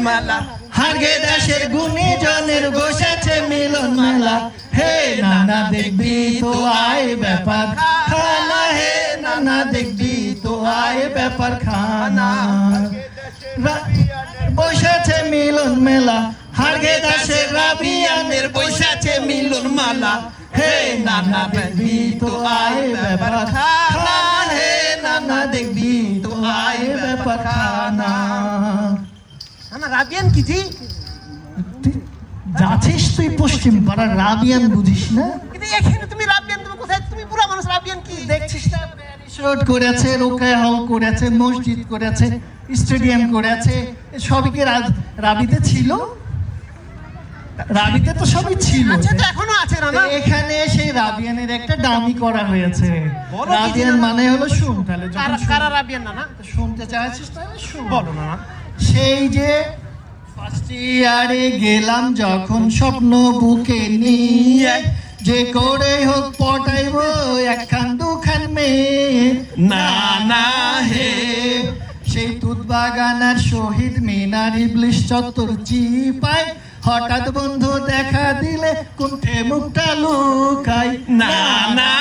মেলা, হারগে দেশের গুণী জনের বসেছে মিলন মেলা। হে নানা দেখবি তো আয় ব্যাপার খানা, হে নানা দেখবি তো আয় ব্যাপার খানা। বসেছে মিলন মেলা, হারগে দেশের রাবিয়ানের বসেছে মিলন মেলা। হে নানা দেখবি তো আয় ব্যাপার খানা, হে নানা দেখবি তো আয় ব্যাপার খানা। না রাবিয়ান কি জি? যাচ্ছিস তুই পশ্চিম পাড়ার রাবিয়ান বুঝিস না? কিন্তু এখানে তুমি রাবিয়ান, তুমি কোথায়? তুমি পুরা মানুষ, রাবিয়ান কি দেখছিস না? রিসোর্ট করেছে, রোকেয়া হল করেছে, মসজিদ করেছে, স্টেডিয়াম করেছে, সবই রাবিতে ছিল। রাবিতে তো সবই ছিল, আচ্ছা তো এখনো আছে না? এখানে সেই রাবিয়ানের একটা দামি করা হয়েছে। রাবিয়ান মানে হলো শুন, তাহলে কারা রাবিয়ান না? শুনতে চাইছিস তাহলে শুন। বলো না। সেই যে ফার্স্ট ইয়ারে গেলাম যখন স্বপ্ন বুকে নিয়ে, যে করে হোক পটাইব একখান দুখান মেয়ে। না না হে সেই তুত বাগানার শহীদ মিনার ইবলিশ চত্বর চিপায়, হঠাৎ বন্ধু দেখা দিলে কুণ্ঠে মুখটা লুকায়। না না